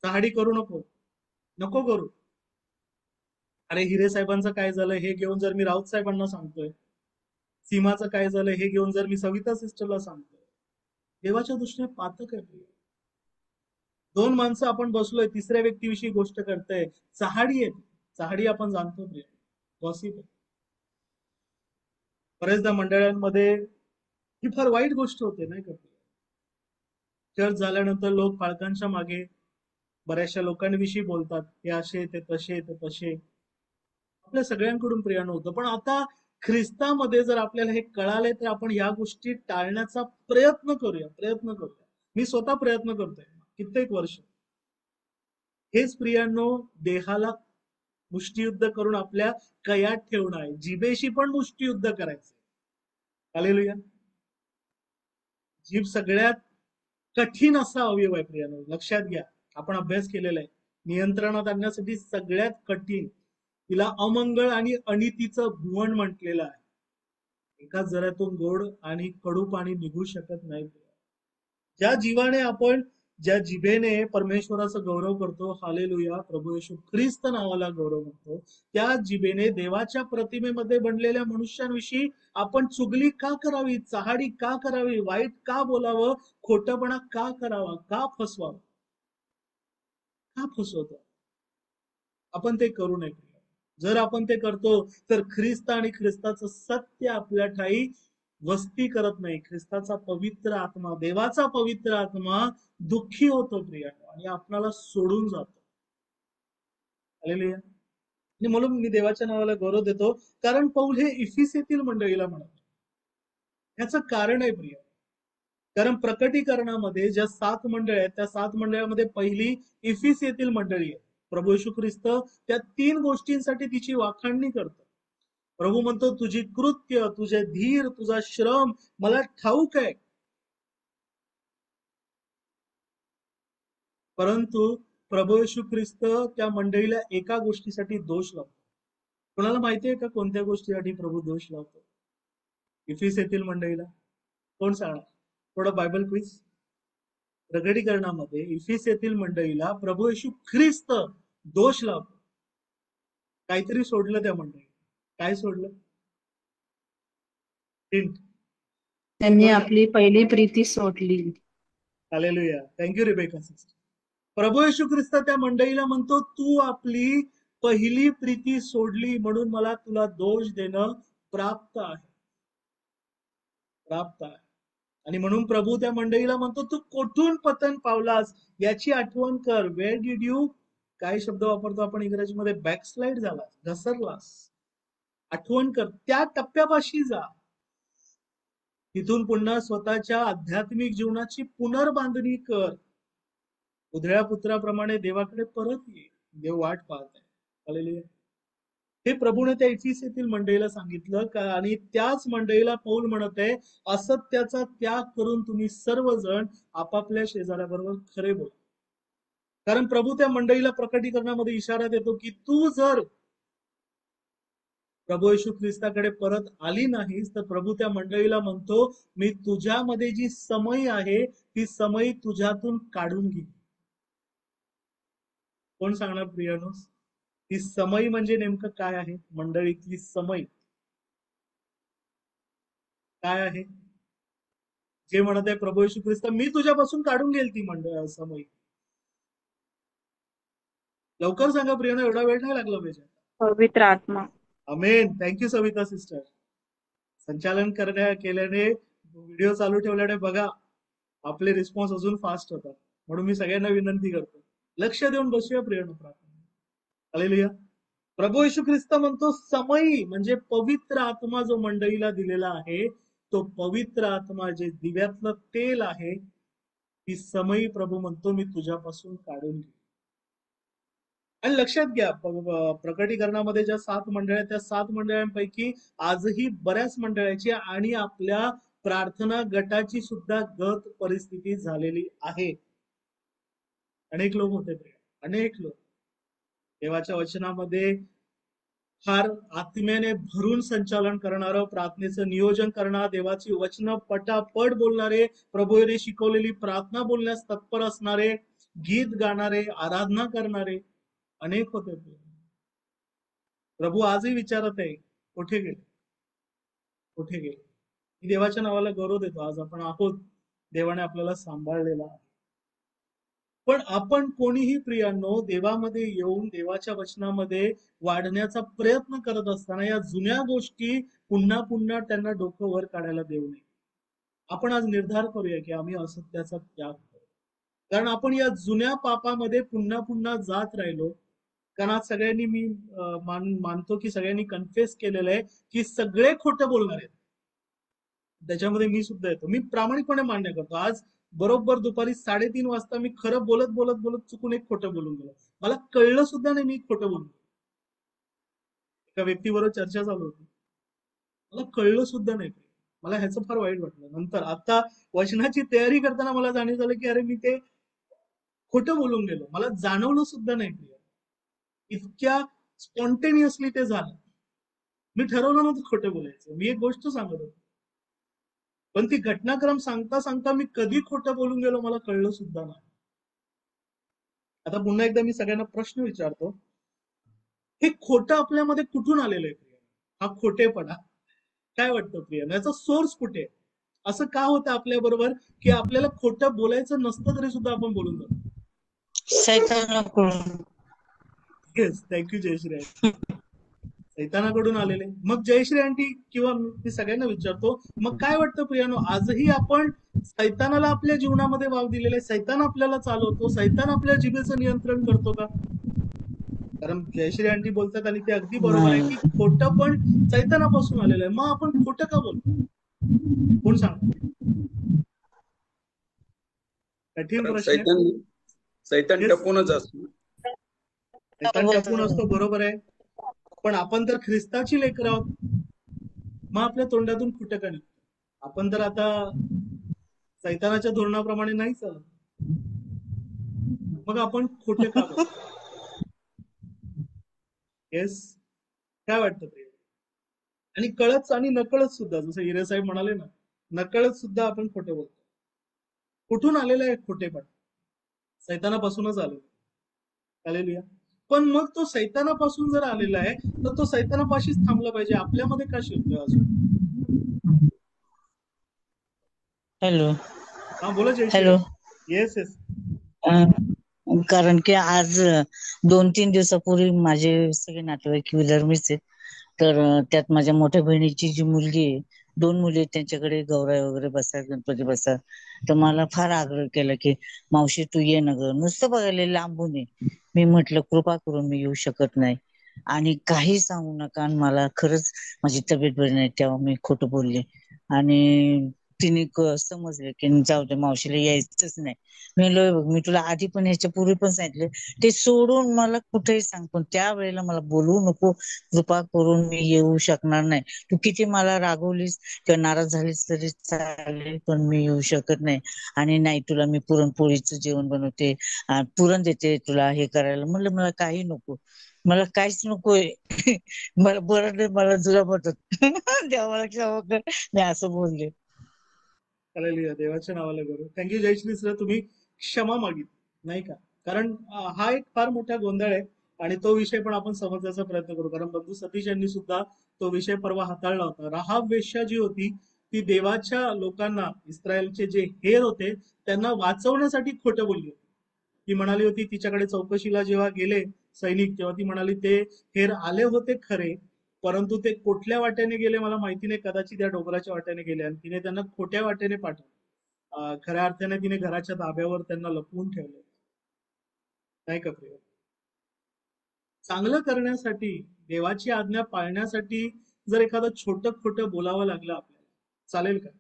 चहाडी करू नको, नको करू. अरे हिरे साहेबांचं काय झालं हे घेऊन जर मी राऊत साहेबांना सांगतोय, सीमाचं काय झालं हे घेऊन जर मी सविता सिस्टरला सांगतोय, देवाच्या दृष्टीने पातक आहे प्रिय. दोन माणसं आपण बसलोय, तिसऱ्या व्यक्तीविषयी गोष्ट करतोय, चहाडी आहे. चहाडी आपण जाणतो प्रिय, गॉसिप आहे. बरेचदा मंडळांमध्ये ही फार वाईट गोष्ट होते नाही का. चर्च झाल्यानंतर लोक पालकांच्या मागे बऱ्याचशा लोकांविषयी बोलतात, हे असे ते तसे ते तसे. आपल्या सगळ्यांकडून प्रियानं होतं. पण आता ख्रिस्तामध्ये जर आपल्याला हे कळाले तर आपण या गोष्टी टाळण्याचा प्रयत्न करूया. मी स्वतः प्रयत्न करतोय कित्येक वर्ष. हेच प्रियांनो देहाला मुष्टियुद्ध करून आपल्या कयात ठेवणं आहे. जिभेशी पण मुष्टियुद्ध करायचं. हालेलुया. जीभ सगळ्यात कठीण असा अवयव आहे प्रियांनो, लक्षात घ्या. आपण अभ्यास केलेला आहे. नियंत्रणात आणण्यासाठी सगळ्यात कठीण. तिला अमंगळ आणि अनितीचं भुवन म्हटलेलं आहे. एका जऱ्यातून गोड आणि कडू पाणी निघू शकत नाही. ज्या जिभेने परमेश्वराचा गौरव करतो, हालेलुया, प्रभू येशू ख्रिस्त नावाला गौरव करतो, त्या जिभेने देवाच्या प्रतिमेमध्ये बनलेल्या मनुष्यांविषयी आपण चुगली का करावी, चहाडी का करावी, वाईट का बोलावं, खोटपणा का करावा, का फसवावं, का फसवतो आपण ते करू नये. जर आपण ते करतो तर ख्रिस्त आणि ख्रिस्ताचं सत्य आपल्या ठाई वस्ती करत नाही. ख्रिस्ताचा पवित्र आत्मा, देवाचा पवित्र आत्मा दुःखी होतो प्रियानो आणि आपणाला सोडून जातो. हालेलुया. आणि म्हणून मी देवाच्या नावाला गौरव देतो, कारण पौल हे इफिसेतील मंडळीला म्हणत. ह्याचं कारण आहे प्रिय, कारण प्रकटीकरणामध्ये ज्या 7 मंडळ आहेत त्या 7 मंडळामध्ये पहिली इफिसेतील मंडळी आहे. प्रभू येशू ख्रिस्त त्या 3 गोष्टींसाठी तिची वाखाणणी करतो. प्रभू म्हणतो, तुझी कृत्य, तुझे धीर, तुझा श्रम मला ठाऊक आहे. परंतु प्रभू येशू ख्रिस्त त्या मंडळीला एका गोष्टीसाठी दोष लावतो. कोणाला माहितीये का कोणत्या गोष्टीसाठी प्रभू दोष लावतो इफिसेतील मंडळीला? कोण सांगणार? थोडं बायबल क्विज. प्रकटीकरणामध्ये इफिसेतील मंडळीला प्रभू येशू ख्रिस्त दोष लावतो. काहीतरी सोडलं त्या मंडळी. काय सोडलं? हिंट. त्यांनी आपली पहिली प्रीती सोडली. हालेलुया. Thank you Rebecca sister. प्रभू येशू ख्रिस्त त्या मंडळीला म्हणतो, तू आपली पहिली प्रीती सोडली म्हणून मला तुला दोष देणं प्राप्त आहे. आणि म्हणून प्रभू त्या मंडळीला म्हणतो, तू कोठून पतन पावलास याची आठवण कर. वेअर डिड यू, काय शब्द वापरतो आपण इंग्रजीमध्ये, बॅकस्लाइड झालास, घसरलास. आठवण कर, त्या टप्प्यापाशी जा. तिथून पुन्हा स्वतःच्या आध्यात्मिक जीवनाची पुनर्बांधणी कर. उधळ्या पुत्राप्रमाणे देवाकडे परत ये. देव वाट पाहत आहे. हालेलुया. हे प्रभूने त्या इफिसेतील मंडळीला सांगितलं का, आणि त्याच मंडळीला पौल म्हणत आहे, असत्याचा त्याग करून तुम्ही सर्वजण आपापल्या शेजाऱ्याबरोबर खरे बोला. कारण प्रभू त्या मंडळीला प्रकटीकरणामध्ये इशारा देतो की तू जर प्रभू येशू ख्रिस्ताकडे परत आली नाहीस तर प्रभू त्या मंडळीला म्हणतो, मी तुझ्यामध्ये जी समई आहे ती समई तुझ्यातून काढून घे. कोण सांगणार प्रियानो? ती समई म्हणजे नेमकं काय आहे? मंडळीतली समई काय आहे? जे म्हणत आहे प्रभू येशू ख्रिस्त, मी तुझ्यापासून काढून घेईल ती समई. लवकर सांगा प्रियानो, एवढा वेळ नाही लागला पाहिजे. पवित्र आत्मा. अमेन. Thank you Savita sister. संचालन केल्याने, व्हिडिओ चालू ठेवल्याने बघा आपले रिस्पॉन्स अजून फास्ट होतात. म्हणून मी सगळ्यांना विनंती करतो, लक्ष देऊन बसूया प्रियानो प्रार्थना. हालेलुया. प्रभू येशू ख्रिस्त म्हणतो, समई म्हणजे पवित्र आत्मा जो मंडळीला दिलेला आहे, तो पवित्र आत्मा जे दिव्यातलं तेल आहे, ती समई प्रभू म्हणतो मी तुझ्यापासून काढून घे. आणि लक्षात घ्या, प्रकटीकरणामध्ये ज्या 7 मंडळ आहेत त्या 7 मंडळांपैकी आजही बऱ्याच मंडळाची आणि आपल्या प्रार्थना गटाची सुद्धा गत परिस्थिती झालेली आहे. अनेक लोक होते, अनेक लोक देवाच्या वचनामध्ये फार आत्म्याने भरून संचालन करणारं, प्रार्थनेचं नियोजन करणारं, देवाची वचनं पटापट बोलणारे, प्रभूने शिकवलेली प्रार्थना बोलण्यास तत्पर असणारे, गीत गाणारे, आराधना करणारे अनेक होते. प्रभू आजही विचारत आहे, कुठे गेले, कुठे गेले? मी देवाच्या नावाला गौरव देतो, आज आपण आहोत देवाने आपल्याला सांभाळलेला आहे. पण आपण कोणीही प्रियांनो देवामध्ये येऊन देवाच्या वचनामध्ये वाढण्याचा प्रयत्न करत असताना या जुन्या गोष्टी पुन्हा पुन्हा त्यांना डोकं वर काढायला देऊ नये. आपण आज निर्धार करूया की आम्ही असत्याचा त्याग करू. कारण आपण या जुन्या पापामध्ये पुन्हा पुन्हा जात राहिलो. कारण आज सगळ्यांनी मी मानतो की सगळ्यांनी कन्फेस केलेलं आहे की सगळे खोटं बोलणार आहेत. त्याच्यामध्ये मी सुद्धा येतो. मी प्रामाणिकपणे मान्य करतो. आज बरोबर दुपारी 3:30 वाजता मी खरं बोलत बोलत बोलत चुकून एक खोटं बोलून गेलो. मला कळलं सुद्धा नाही मी खोटं बोललो. एका व्यक्तीबरोबर चर्चा चालू होती, मला कळलं सुद्धा नाही. मला ह्याचं फार वाईट वाटलं. नंतर आता वचनाची तयारी करताना मला जाणीव झालं की अरे मी ते खोटं बोलून गेलो. मला जाणवलं सुद्धा नाही. इतक्या स्पॉन्टेनियसली ते झालं. मी ठरवलं नव्हतं खोटं बोलायचं. मी एक गोष्ट सांगत होतो, पण ती घटनाक्रम सांगता सांगता मी कधी खोटं बोलून गेलो मला कळलं सुद्धा नाही. आता पुन्हा एकदा मी सगळ्यांना प्रश्न विचारतो, हे खोटं आपल्यामध्ये कुठून आलेलं आहे प्रिया? हा खोटेपणा काय वाटतं प्रिया? याचा सोर्स कुठे आहे? असं का होतं आपल्या बरोबर की आपल्याला खोटं बोलायचं नसतं तरी सुद्धा आपण बोलून जातो? सैतानाकडून. Yes, thank you Jayashree aunty. सैतानाकडून आलेले. मग जयश्री आंटी किंवा मी सगळ्यांना विचारतो, मग काय वाटतं प्रियानो, आजही आपण सैतानाला आपल्या जीवनामध्ये वाव दिलेला आहे? सैतान आपल्याला चालवतो? सैतान आपल्या जिभेचं नियंत्रण करतो का? कारण जयश्री आंटी बोलतात आणि ते अगदी बरोबर आहे की खोटं पण सैतानापासून आलेलं आहे. मग आपण खोटं का बोलतो? कोण सांगतो? कठीण प्रश्न आहे. सैतान टपूनच असतो. सैतान टपून असतो, बरोबर आहे. पण आपण तर ख्रिस्ताची लेकरं आहोत. मग आपल्या तोंडातून खोटं का निघतं? आपण तर आता सैतानाच्या धोरणाप्रमाणे नाही चालत. मग आपण खोटं का बोलतो? येस, काय वाटतं ते? आणि कळत आणि नकळत सुद्धा, जसं हिरे साहेब म्हणाले ना, नकळत सुद्धा आपण खोटं बोलतो. कुठून आलेलं आहे खोटेपण? सैतानापासूनच आलेलं. हालेलुया. पण मग तो सैतानापासून जर आलेला आहे तर तो सैतानापाशीच थांबला पाहिजे, आपल्यामध्ये का शिरतोय अजून? हॅलो. हा बोला जयश्री. हॅलो. Yes yes. कारण की आज 2-3 दिवसापूर्वी माझे सगळे नातेवाईक विधर्मीच आहेत. तर त्यात माझ्या मोठ्या बहिणीची जी मुलगी आहे, 2 मुली आहेत, त्यांच्याकडे गौराई वगैरे बसतात, गणपती बसतात. तर मला फार आग्रह केला की मावशी तू ये ना ग, नुसतं बघायला लांबून ये. मी म्हटलं कृपा करून मी येऊ शकत नाही आणि काही सांगू नका. आणि मला खरंच माझी तब्येत बरी नाही तेव्हा मी खोटं बोलले आणि तिने समजले की जाऊ दे मावशीला यायचंच नाही. मी तुला आधी पण याच्या पूर्वी पण सांगितलं ते सोडून मला कुठेही सांग, पण त्या वेळेला मला बोलवू नको, कृपा करून मी येऊ शकणार नाही. तू किती मला रागवलीस किंवा नाराज झालीस तरी चालेल, पण मी येऊ शकत नाही. आणि नाही तुला मी पुरणपोळीचं जेवण बनवते, पुरण देते तुला हे करायला. म्हणलं मला काही नको, मला काहीच नकोय. मला बरं नाही, मला तुला म्हणत देवा मला क्षमा कर, मी असं बोलले. हालेलुया, देवाच्या नावाला करू. थँक्यू जयश्री सर, तुम्ही क्षमा मागितली नाही का? कारण हा एक फार मोठा गोंधळ आहे आणि तो विषय पण आपण समजण्याचा प्रयत्न करू. कारण बंधू सतीश यांनी सुद्धा तो विषय परवा हाताळला होता. राहाब वेश्या जी होती ती देवाच्या लोकांना, इस्रायलचे जे हेर होते त्यांना वाचवण्यासाठी खोटं बोलली होती. ती म्हणाली होती, तिच्याकडे चौकशीला जेव्हा गेले सैनिक तेव्हा ती म्हणाली ते हेर आले होते खरे, परंतु ते कुठल्या वाट्याने गेले मला माहिती नाही, कदाचित या डोंगराच्या वाट्याने गेले आणि तिने त्यांना खोट्या वाट्याने पाठवलं. खऱ्या अर्थाने तिने घराच्या ताब्यावर त्यांना लपवून ठेवलं, नाही का प्रिय? चांगलं करण्यासाठी, देवाची आज्ञा पाळण्यासाठी जर एखादं छोटं खोटं बोलावं लागलं आपल्याला, चालेल का?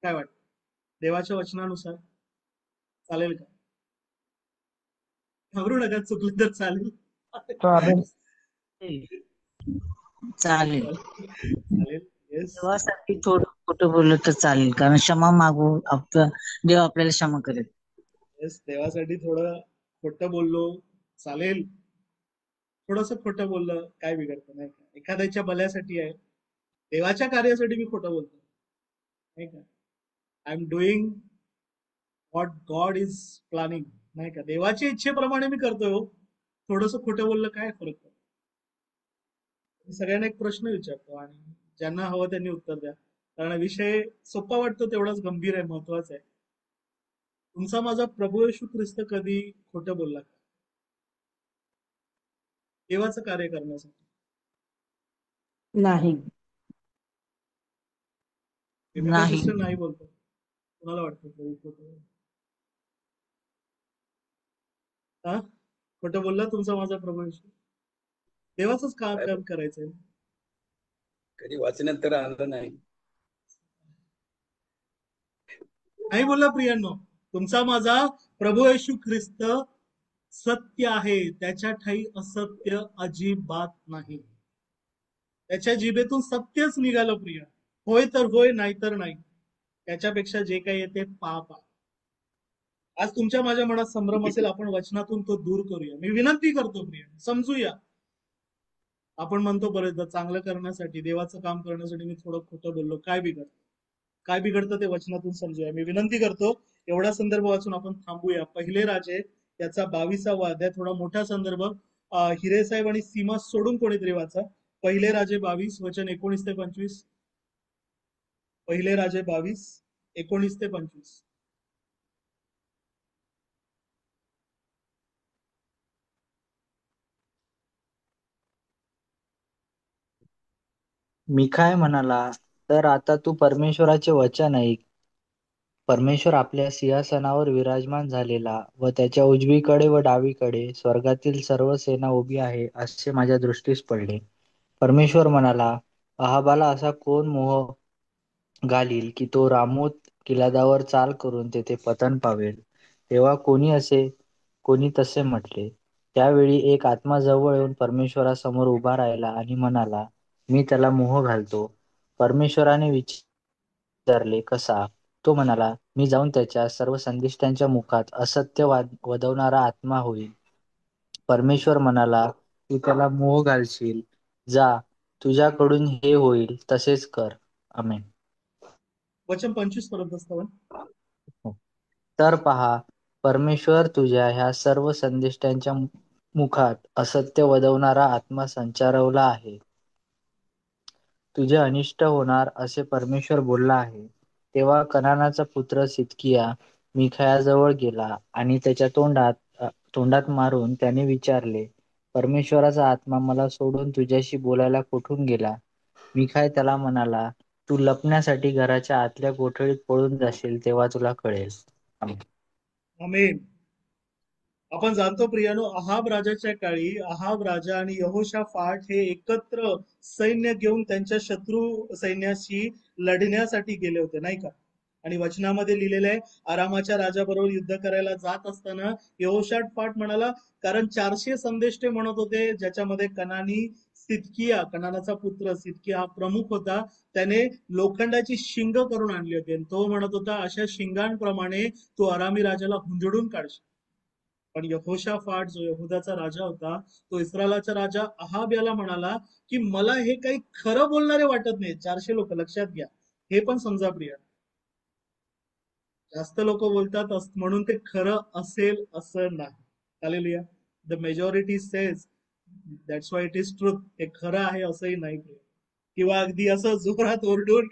काय वाटतं? देवाच्या वचनानुसार चालेल का? घाबरू नका, चुकलं तर चालेल. चालेल. येस. देवासाठी थोडं खोटं बोललं तर चालेल, कारण क्षमा मागू, देव आपल्याला क्षमा करेल. येस, देवासाठी थोडं खोटं बोललो चालेल. थोडस खोटं बोललं काय बिघडतं, नाही का? एखाद्याच्या भल्यासाठी आहे, देवाच्या कार्यासाठी मी खोटं बोलतो, नाही का? I am doing what God is planning, नाही का? देवाच्या इच्छेप्रमाणे मी करतोय हो. थोडस खोटं बोललं काय फरक पडतो? मी सगळ्यांना एक प्रश्न विचारतो आणि ज्यांना हवं त्यांनी उत्तर द्या. कारण विषय सोपा वाटतो तेवढाच गंभीर आहे, महत्वाचा आहे. तुमचा माझा प्रभू येशू ख्रिस्त कधी खोटं बोलला का? देवाचं कार्य करण्यासाठी. नाही. रेबेका नाही. सिस्टर नाही बोलतो. कोणाला वाटतं प्रभू खोटं बोलला? हा, खोटं बोलला तुमचा माझा प्रभू येशू? देवाचंच काम करायचंय. कधी वाचण्यात तर आलं नाही. नाही बोलला प्रियांनो. तुमचा माझा प्रभू येशू ख्रिस्त सत्य आहे, त्याच्या ठाई असत्य अजिबात नाही. त्याच्या जिभेतून सत्यच निघालं प्रिया. होय तर होय, नाही तर नाही. त्याच्यापेक्षा जे काही येते पाप आहे. आज तुमच्या माझ्या मनात संभ्रम असेल, आपण वचनातून तो दूर करूया. मी विनंती करतो प्रिया, समजूया. आपण म्हणतो बरेचदा चांगलं करण्यासाठी, देवाचं काम करण्यासाठी मी थोडं खोटं बोललो, काय बिघडतं? काय बिघडतं ते वचनातून समजूया. मी विनंती करतो, एवढा संदर्भ वाचून आपण थांबूया. पहिले राजे त्याचा 22वा अध्याय, थोडा मोठा संदर्भ. हिरे साहेब आणि सीमा सोडून कोणीतरी वाचा. पहिले राजे 22 वचन 19 ते 25. पहिले राजे 22 19 ते 25. मिखाय म्हणाला, तर आता तू परमेश्वराचे वचन ऐक. परमेश्वर आपल्या सिंहासनावर विराजमान झालेला व त्याच्या उजवीकडे व डावीकडे स्वर्गातील सर्व सेना उभी आहे असे माझ्या दृष्टीस पडले. परमेश्वर म्हणाला, अहाबाला असा कोण मोह घालील की तो रामोत किल्ल्यावर चाल करून तेथे पतन पावेल. तेव्हा कोणी तसे म्हटले. त्यावेळी एक आत्मा जवळ येऊन परमेश्वरासमोर उभा राहिला आणि म्हणाला, मी त्याला मोह घालतो. परमेश्वराने विचारले, कसा? तो म्हणाला, मी जाऊन त्याच्या सर्व संदिष्टांच्या मुखात असत्य वदवणारा आत्मा होईल. परमेश्वर म्हणाला, तू त्याला मोह घालशील. जा, तुझ्याकडून हे होईल तसेच कर. आमेन. वचन 25 पर्यंत असतं. तर पहा, परमेश्वर तुझ्या ह्या सर्व संदिष्टांच्या मुखात असत्य वदवणारा आत्मा संचारवला आहे. तुझे अनिष्ट होणार असे परमेश्वर बोलला आहे. तेव्हा कनानाचा पुत्र सिदकिया मिखायाजवळ गेला आणि त्याच्या तोंडात मारून त्याने विचारले, परमेश्वराचा आत्मा मला सोडून तुझ्याशी बोलायला कुठून गेला? मिखाया त्याला म्हणाला, तू लपण्यासाठी घराच्या आतल्या कोठडीत पळून जाशील तेव्हा तुला कळेल. आमेन. आपण जाणतो प्रियानो, अहाब राजाच्या काळी अहाब राजा आणि यहोशाफाट हे एकत्र सैन्य घेऊन त्यांच्या शत्रू सैन्याशी लढण्यासाठी गेले होते, नाही का? आणि वचनामध्ये लिहिलेलं आहे, आरामाच्या राजाबरोबर युद्ध करायला जात असताना यहोशाफाट म्हणाला, कारण 400 संदेष्टे म्हणत होते, ज्याच्यामध्ये कनानाचा पुत्र सिदकिया हा प्रमुख होता. त्याने लोखंडाची शिंग करून आणली होती आणि तो म्हणत होता, अशा शिंगांप्रमाणे तू आरामी राजाला हुंदडून काढशील. पण यहोशाफाट जो यहुदाचा राजा होता, तो इस्रायलाचा राजा अहाब याला म्हणाला की मला हे काही खरं बोलणारे वाटत नाही. 400 लोक, लक्षात घ्या, हे पण समजा प्रिया. जास्त लोक बोलतात म्हणून ते खरं असेल असं नाही. Hallelujah. The majority says that's why it is truth. हे खरं आहे असंही नाही प्रिया. किंवा अगदी असं जोरात ओरडून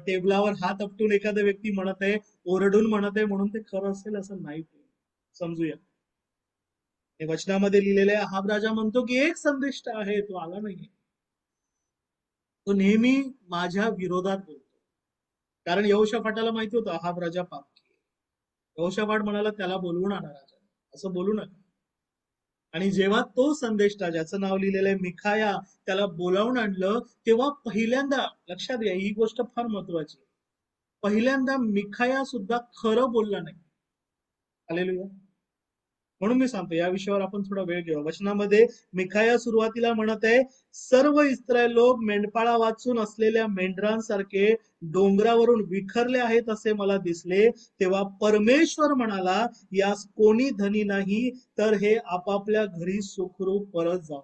टेबलावर हात आपटून एखादा व्यक्ती म्हणत आहे, ओरडून म्हणत आहे म्हणून ते खरं असेल असं नाही प्रिया. समजूया. हे वचनामध्ये लिहिलेले अहाब राजा म्हणतो की एक संदिष्ट आहे, तो आला नाहीये. तो नेहमी माझ्या विरोधात बोलतो. कारण यहोशाफाटाला माहिती होतं अहाब राजा पापी. यहोशाफाट म्हणाला, त्याला बोलवून आणा राजा, असं बोलू नका. आणि जेव्हा तो संदेष्टा, ज्याचं नाव लिहिलेलं आहे मिखाया, त्याला बोलावून आणलं, तेव्हा पहिल्यांदा, लक्षात घ्या ही गोष्ट फार महत्वाची, पहिल्यांदा मिखाया सुद्धा खरं बोलला नाही. हालेलुया. म्हणून मी सांगतो, या विषयावर आपण थोडा वेळ घेऊ. वचनामध्ये मिखाया सुरुवातीला म्हणत आहे, सर्व इस्रायल लोक मेंढपाळा वाचून असलेल्या मेंढरांसारखे डोंगरावरून विखरले आहेत असे मला दिसले. तेव्हा परमेश्वर म्हणाला, यास कोणी धनी नाही, तर हे आपापल्या घरी सुखरूप परत जाव.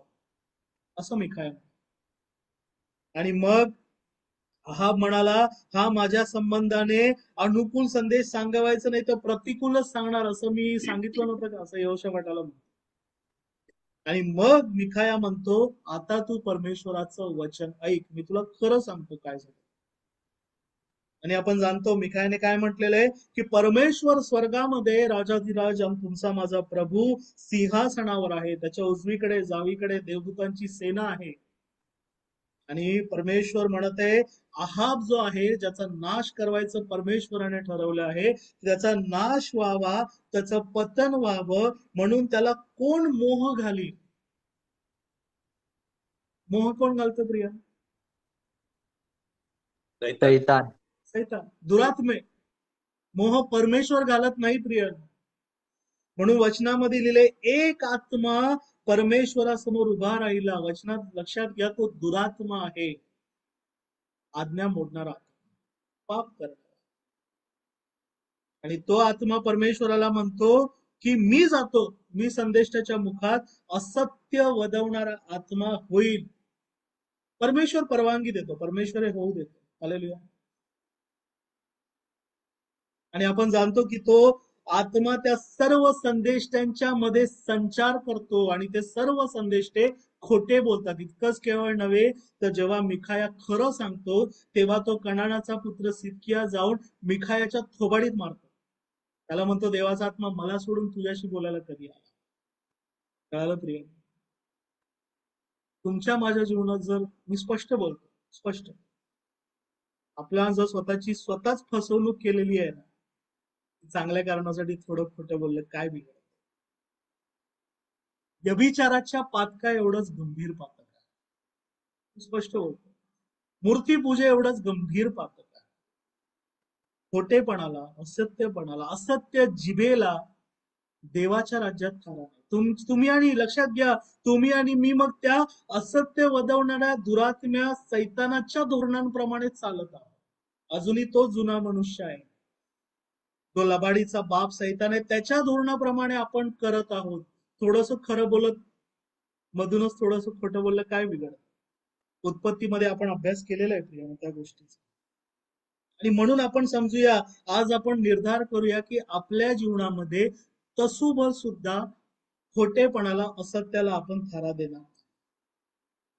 असं मिखाया. आणि मग अहाब म्हणाला, हा माझ्या संबंधाने अनुकूल संदेश सांगावायचा नाही तर प्रतिकूलच सांगणार, असं मी सांगितलं नव्हतं का? असं यहोशाफाटाला म्हणतो. आणि मग मिखाया म्हणतो, आता तू परमेश्वराचं वचन ऐक, मी तुला खरं सांगतो काय झालं. आणि आपण जाणतो मिखायाने काय म्हटलेलं आहे की परमेश्वर स्वर्गामध्ये राजाधिराज तुमचा माझा प्रभू सिंहासनावर आहे, त्याच्या उजवीकडे जावीकडे देवदूतांची सेना आहे. आणि परमेश्वर म्हणत आहे आहाब जो आहे ज्याचा नाश करायचं परमेश्वराने ठरवलं आहे, त्याचा नाश व्हावा, त्याचं पतन व्हावं, म्हणून त्याला कोण मोह घालील? मोह कोण घालतं प्रिया? सैतान. सैतान, दुरात्मे. मोह परमेश्वर घालत नाही प्रिय. म्हणून वचनामध्ये लिहिले एक आत्मा परमेश्वरासमोर उभा राहिला. वचनात लक्षात घ्या, तो दुरात्मा आहे, आज्ञा मोडणारा, पाप करणारा. आणि तो आत्मा परमेश्वराला म्हणतो की मी जातो, मी संदेष्टाच्या मुखात असत्य वदवणारा आत्मा होईल. परमेश्वर परवानगी देतो, परमेश्वर हे होऊ देतो. हालेलुया. आणि आपण जाणतो की तो आत्मा त्या सर्व संदेष्टांच्या मध्ये संचार करतो आणि ते सर्व संदेष्टे खोटे बोलतात. इतकंच केवळ नव्हे तर जेव्हा मिखाया खरं सांगतो तेव्हा तो कनानाचा पुत्र सिदकिया जाऊन मिखायाच्या थोबाडीत मारतो. त्याला म्हणतो देवाचा आत्मा मला सोडून तुझ्याशी बोलायला कधी आला? कळालं प्रिय? तुमच्या माझ्या जीवनात जर मी स्पष्ट बोलतो, स्पष्ट, आपल्याला जर स्वतःच फसवणूक केलेली आहे ना, चांगल्या कारणासाठी थोडं खोटं बोललं काय बिघडत? व्यभिचाराच्या पातका एवढंच गंभीर पातक आहे, स्पष्ट बोलतो. मूर्तीपूजे एवढंच गंभीर पातक आहे. खोटेपणाला, असत्यपणाला, असत्य जिभेला देवाच्या राज्यात थारा नाही. तुम्ही आणि लक्षात घ्या, तुम्ही आणि मी मग त्या असत्य वदवणाऱ्या दुरात्म्या सैतानाच्या धोरणांप्रमाणे चालत आहोत. अजूनही तो जुना मनुष्य आहे, तो लबाडीचा बाप सैतान आहे, त्याच्या धोरणाप्रमाणे आपण करत आहोत. थोडस खरं बोलत मधूनच थोडस खोटं बोललं काय बिघडत? उत्पत्तीमध्ये आपण अभ्यास केलेला आहे प्रिया त्या गोष्टीचा. आणि म्हणून आपण समजूया, आज आपण निर्धार करूया की आपल्या जीवनामध्ये तसूभर सुद्धा खोटेपणाला, असत्याला आपण थारा देणार.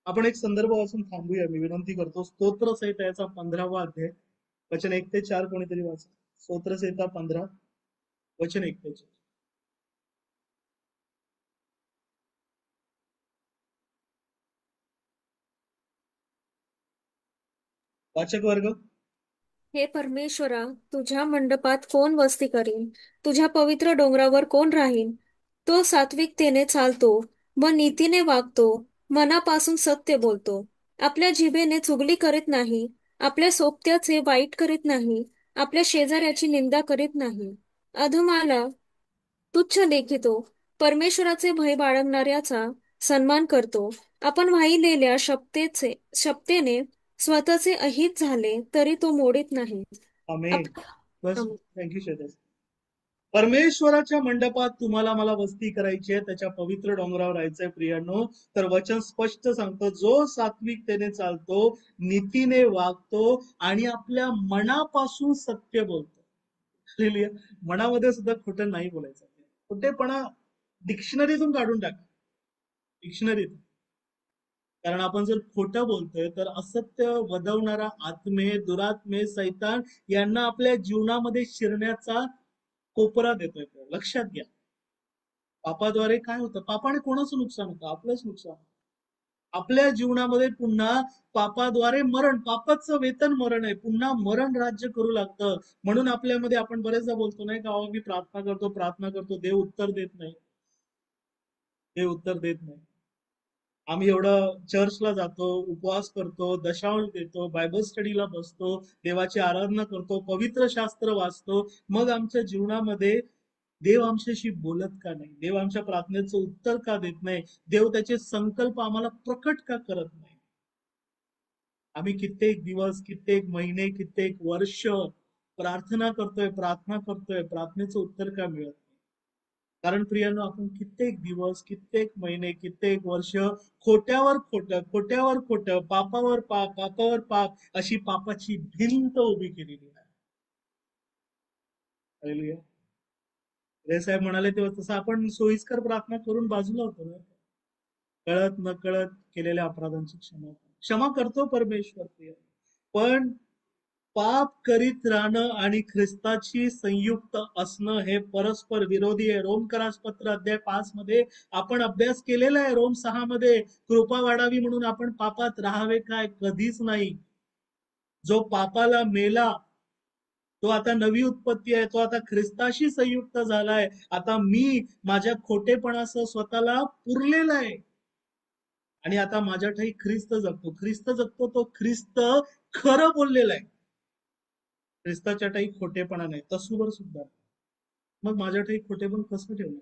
आपण एक संदर्भ वाचून थांबूया, मी विनंती करतो. स्तोत्रसंहिता 15वा अध्याय, वचन 1 ते 4 कोणीतरी वाचा. स्तोत्रसंहिता 15 वचन 1 ते 4. वाचक वर्ग. हे परमेश्वरा, तुझ्या मंडपात कोण वस्ती करीन? तुझ्या पवित्र डोंगरावर कोण राहीन? तो सात्विकतेने चालतो व नीतीने वागतो, मनापासून सत्य बोलतो, आपल्या जिभेने चुगली करीत नाही, आपल्या सोबत्याचे वाईट करीत नाही, आपल्या शेजाऱ्याची निंदा करीत नाही, अधमाला तुच्छ लेखितो, परमेश्वराचे भय बाळगणाऱ्याचा सन्मान करतो. आपण वाहिलेल्या शपथेने स्वतःचे अहित झाले तरी तो मोडीत नाही. आमेन. बस, थँक्यू शेतेश. परमेश्वराच्या मंडपात तुम्हाला मला वस्ती करायची आहे, त्याच्या पवित्र डोंगरावर राहायचंय प्रियांनो. तर वचन स्पष्ट सांगतो, जो सात्विकतेने चालतो, नीतीने वागतो आणि आपल्या मनापासून सत्य बोलतो. मनामध्ये सुद्धा खोटं नाही बोलायचं. खोटेपणा डिक्शनरीतून काढून टाका, डिक्शनरीतून. कारण आपण जर खोटं बोलतोय तर असत्य वदवणारा आत्मे, दुरात्मे, सैतान यांना आपल्या जीवनामध्ये शिरण्याचा कोपरा देतोय. लक्षात घ्या, पापाद्वारे काय होतं? पापाने कोणाचं नुकसान होतं? आपलंच नुकसान. आपल्या जीवनामध्ये पुन्हा पापाद्वारे मरण, पापाचं वेतन मरण आहे, पुन्हा मरण राज्य करू लागतं. म्हणून आपल्यामध्ये आपण बरेचदा बोलतो नाही का, मी प्रार्थना करतो, देव उत्तर देत नाही, देव उत्तर देत नाही. आम्ही एवढं चर्चला जातो, उपवास करतो, दशांश देतो, बायबल स्टडीला बसतो, देवाची आराधना करतो, पवित्र शास्त्र वाचतो, मग आमच्या जीवनामध्ये देव आमच्याशी बोलत का नाही? देव आमच्या प्रार्थनेचं उत्तर का देत नाही? देव त्याचे संकल्प आम्हाला प्रकट का करत नाही? आम्ही कित्येक दिवस, कित्येक महिने, कित्येक वर्ष प्रार्थना करतोय, प्रार्थनेचं उत्तर का मिळत नाही? कारण प्रियांनो, आपण कित्येक दिवस, कित्येक महिने, कित्येक वर्ष खोट्यावर खोटं, पापावर पाप अशी पापाची भिंत उभी केलेली आहे. रे साहेब म्हणाले तेव्हा तसं आपण सोयीस्कर प्रार्थना करून बाजूला होतो ना. कळत नकळत केलेल्या अपराधांची क्षमा करतो परमेश्वर प्रिय. पण पाप करीत राहणं आणि ख्रिस्ताची संयुक्त असणं हे परस्पर विरोधी आहे. रोमकरासपत्र अध्याय 5 मध्ये आपण अभ्यास केलेला आहे. रोम 6 मध्ये कृपा वाढावी म्हणून आपण पापात राहावे काय? कधीच नाही. जो पापाला मेला तो आता नवी उत्पत्ती आहे. तो आता ख्रिस्ताशी संयुक्त झालाय. आता मी माझ्या खोटेपणासह स्वतःला पुरलेला आहे आणि आता माझ्या ठाई ख्रिस्त जगतो. ख्रिस्त जगतो तो ख्रिस्त खरं बोललेला आहे. ख्रिस्ताच्या ठाई खोटेपणा नाही. तसूवर सुद्धा. मग माझ्या ठाई खोटेपण कसं ठेवलं?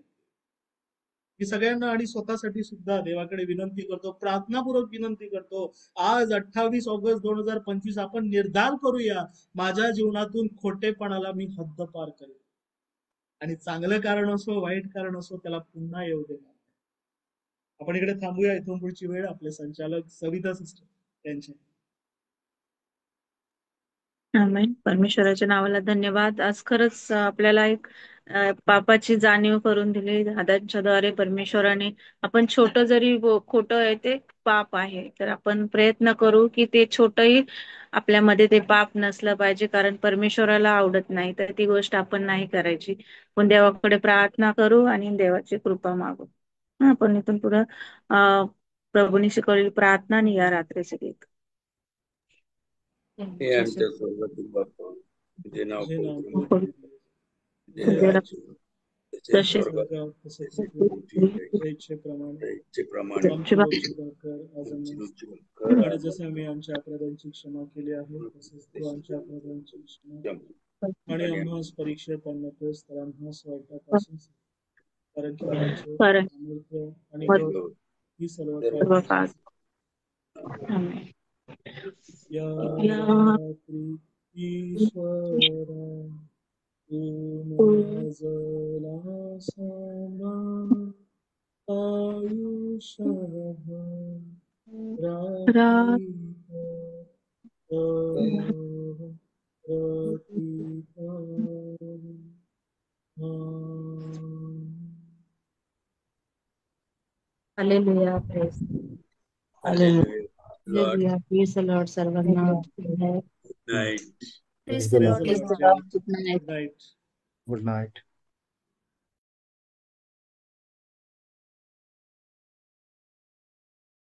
मी सगळ्यांना आणि स्वतःसाठी सुद्धा देवाकडे विनंती करतो, प्रार्थनापूर्वक विनंती करतो. आज 28 ऑगस्ट 2025 आपण निर्धार करूया, माझ्या जीवनातून खोटेपणाला मी हद्दपार करेन आणि चांगलं कारण असो वाईट कारण असो त्याला पुन्हा येऊ देणार. आपण इकडे थांबूया. इथून पुढची वेळ आपले संचालक सविता सिस्टर त्यांचे. आमेन. परमेश्वराच्या नावाला धन्यवाद. आज खरंच आपल्याला एक पापाची जाणीव करून दिली दादांच्या द्वारे परमेश्वराने. आपण छोटं जरी खोटं आहे ते पाप आहे, तर आपण प्रयत्न करू की ते छोटंही आपल्यामध्ये ते पाप नसलं पाहिजे, कारण परमेश्वराला आवडत नाही, तर ती गोष्ट आपण नाही करायची. पण देवाकडे प्रार्थना करू आणि देवाची कृपा मागू. आपण इथून पुढे प्रभूने शिकवलेली प्रार्थना आणि या रात्रीचे गीत. हे आमच्या स्वर्गातील बापा, तुझे नाव तुझे नाव पवित्र पवित्र तुझे राज्य हो. त्याचे तसे स्वर्गात तसेच पृथ्वीवर इच्छेप्रमाणे इच्छेप्रमाणे आमची रोजची भाकर आज आमची आम्हाला रोजची भाकर आणि आज जसे आम्ही आमच्या अपराधांची क्षमा केली आहे तसेच तू आमच्या अपराधांची क्षमा कर. आमची आणि आणि आम्हास परीक्षेत आणतोस तर आम्हास वाईटापासून सोड. कारण की राज्य कारण सामर्थ्य आणि वर- बळ ही सर्व सर्व काळ काळ. तुझीच. आमेन. या या रात्री ईश्वरा तू माझला सांभाळ आयुष्यभर रात hallelujah. Press Hallelujah. Lord, hallelujah. Please Lord सर्वांना. good night. Praise the Lord. Good night. Good night.